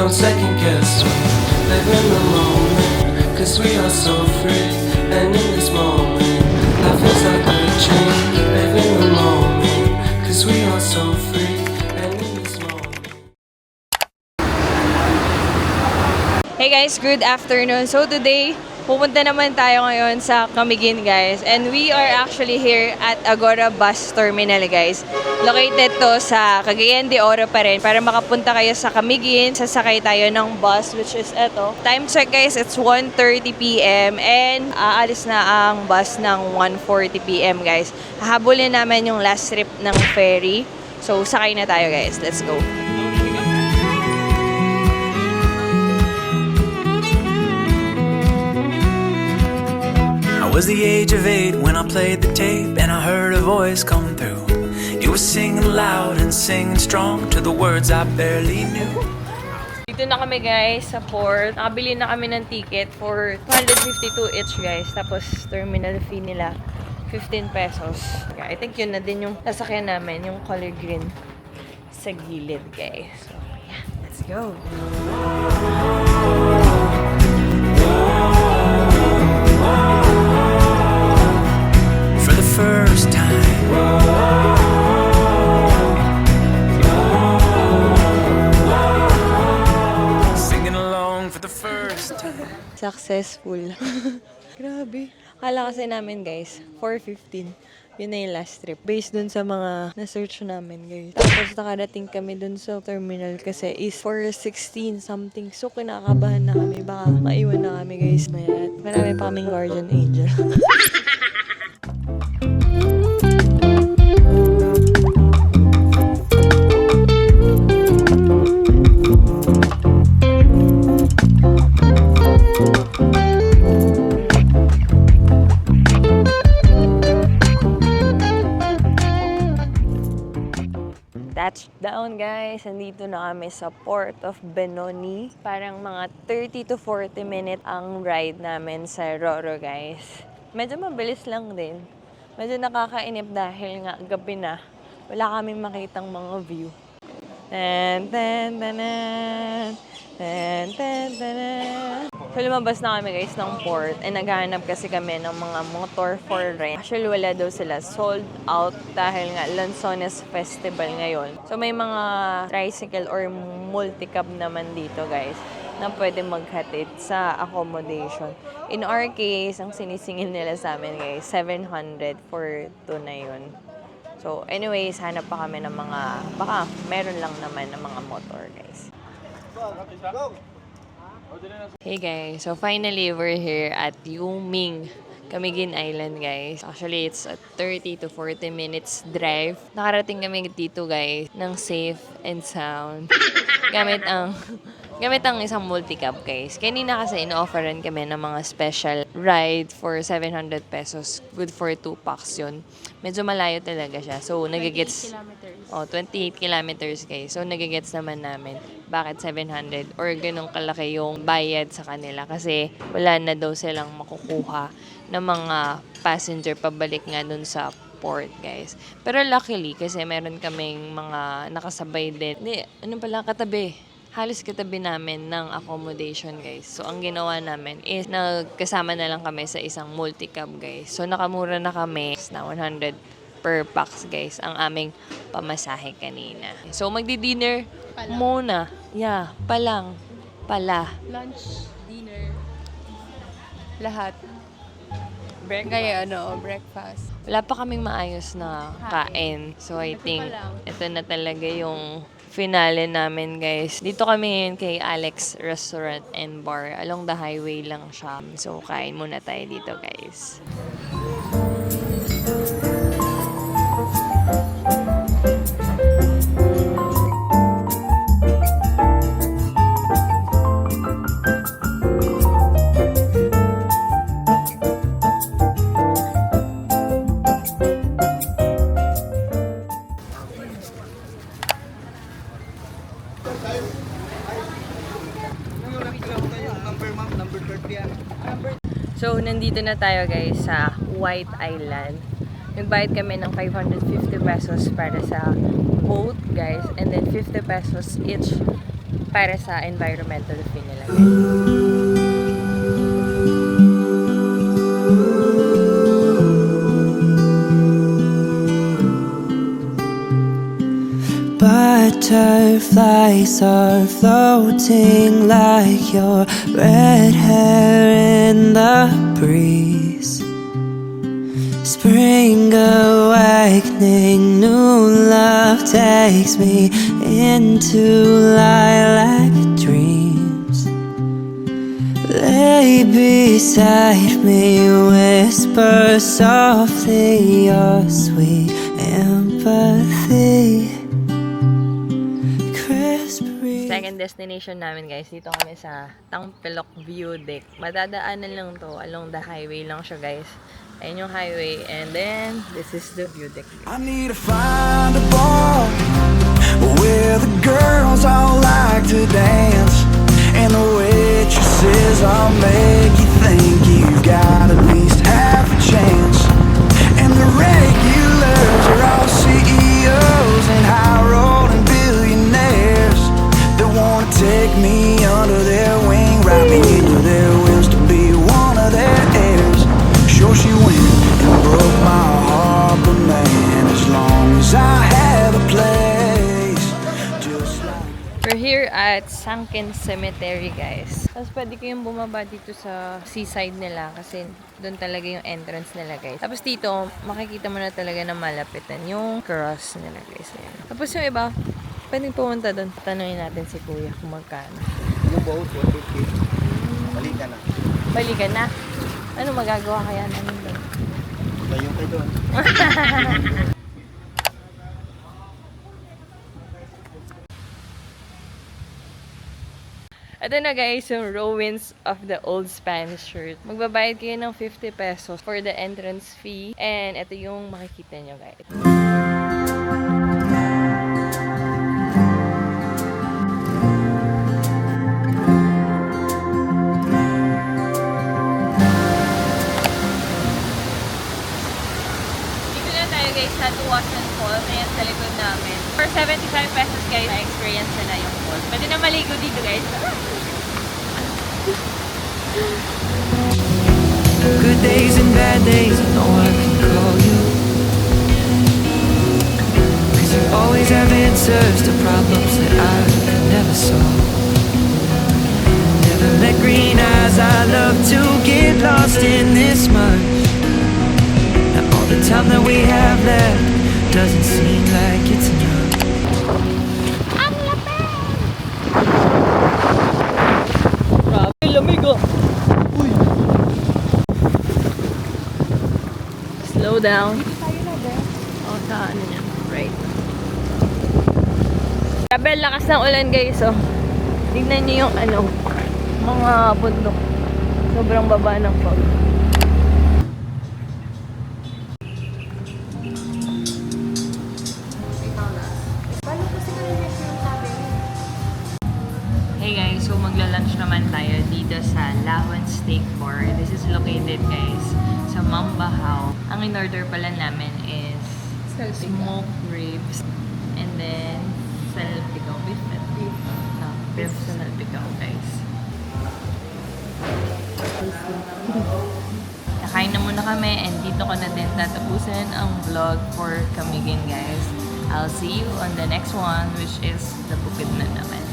don't second guess. Live in the moment, cause we are so free. And in this moment, life is like a dream. Live in the moment, cause we are so free. And in this moment. Hey guys, good afternoon. So today, pupunta naman tayo ngayon sa Camiguin guys. And we are actually here at Agora Bus Terminal guys. Located to sa Cagayan de Oro pa rin. Para makapunta kayo sa Camiguin, sasakay tayo ng bus which is eto. Time check guys, it's 1:30 PM and aalis na ang bus ng 1:40 PM guys. Hahabulin namin yung last trip ng ferry. So sakay na tayo guys. Let's go. I was the age of 8 when I played the tape and I heard a voice come through. It was singing loud and singing strong to the words I barely knew. Dito na kami guys sa port. Nakabili na kami ng ticket for 252 each guys. Tapos terminal fee nila 15 pesos. I think yun na din yung sasakyan namin, yung color green sa gilid guys. So yeah, let's go. For the first time, singing along for the first time. Successful. Grabe. Akala kasi namin guys, 4:15. Yun na yung last trip. Based dun sa mga na-search namin guys. Tapos nakarating kami dun sa terminal kasi is 4:16 something. So kinakabahan na kami. Baka maiwan na kami guys. Marami pa kaming guardian angel. Touchdown guys! Nandito na kami sa Port of Benoni. Parang mga 30 to 40 minute ang ride namin sa Roro guys. Medyo mabilis lang din. Medyo nakakainip dahil nga gabi na. Wala kaming makitang mga view. Tan, tan, tanan. Tan, tan, tanan. So lumabas na kami guys ng port and naghahanap kasi kami ng mga motor for rent. Actually wala daw sila, sold out dahil nga Lanzones Festival ngayon. So may mga tricycle or multicab naman dito guys na pwede maghatid sa accommodation. In our case, ang sinisingil nila sa amin guys, 700 for 2 na yun. So anyways, hanap pa kami ng mga, baka meron lang naman ng mga motor guys. Hey guys, so finally we're here at Yuming, Camiguin Island guys. Actually, it's a 30 to 40 minutes drive. Nakarating kami dito guys ng safe and sound. Gamit ang isang multicab guys. Kanina kasi ino-offeran kami ng mga special ride for 700 pesos. Good for 2 packs yun. Medyo malayo talaga siya. So, nagigets... 28 kilometers guys. So, nagigets naman namin bakit 700 or ganun kalaki yung bayad sa kanila. Kasi wala na daw silang makukuha ng mga passenger pabalik nga dun sa port guys. Pero luckily, kasi meron kaming mga nakasabay din. Katabi. Halos katabi namin ng accommodation guys. So, ang ginawa namin is nagkasama na lang kami sa isang multicab guys. So, nakamura na kami na 100 per pax guys ang aming pamasahe kanina. So, magdi-dinner muna. Yeah, pala. Lunch, dinner, lahat. Breakfast. Wala pa kaming maayos na kain. So, I think ito na talaga yung finale namin guys. Dito kami ngayon kay Alex Restaurant and Bar. Along the highway lang siya. So, kain muna tayo dito guys. So, nandito na tayo guys sa White Island. Nagbayad kami ng 550 pesos para sa boat guys. And then 50 pesos each para sa environmental fee nila, guys. Butterflies are floating like your red hair in the breeze. Spring awakening, new love takes me into lilac dreams. Lay beside me, whisper softly your sweet empathy. Second destination namin, guys, dito kami sa Tangpilok View Deck. Madadaanan lang to, along the highway lang siya, guys. Ayun yung highway, and then this is the view deck. I need to find a bar where the girls all like to dance, and the waitresses all make you think you've got at least half a chance, and the regulars are all CEOs and high-rolling billionaires that wanna take me under their wing, wrap me into their wings to be one of their heirs. Sure she went and broke my heart, but man, as long as I have a place, just like... We're here at Sunken Cemetery, guys. Tapos pwede kayong bumaba dito sa seaside nila kasi doon talaga yung entrance nila, guys. Tapos dito, makikita mo na talaga na malapitan yung cross nila, guys. Ayan. Tapos yung iba, pwedeng pumunta doon. Tanungin natin si Kuya kung magkano. Yung boat, 150. Balikan na. Balikan na. Ano magagawa kaya namin doon? Layo kayo doon. Ito na, guys, yung ruins of the old Spanish church. Magbabayad kayo ng 50 pesos for the entrance fee. And ito yung makikita nyo, guys. Dito na tayo, guys, sa Tuwasan Falls. Ayan sa likod namin. For 75 pesos, guys, na-experience na yung falls. Pwede na maligo dito, guys. Good days and bad days, I know I can call you, 'cause you always have answers to problems that I could never solve. Never met green eyes, I love to get lost in this much. Now all the time that we have left doesn't seem like it's enough. Grabe, lamig, oh. Uy. Slow down. Oh, sa ano niya. Right. Grabe, lakas ng ulan, guys, oh. Tignan niyo yung ano, mga bundok. Sobrang baba ng fog. Hey guys, so magla-lunch naman tayo dito sa Lawan Steak Bar. This is located, guys, sa Mambahaw. Ang in-order pala namin is smoked ribs and then salpicao beef. No, beef salpicao, guys. Nakain na muna kami and dito ko na din tatapusin ang vlog for Camiguin, guys. I'll see you on the next one, which is the bukid na naman.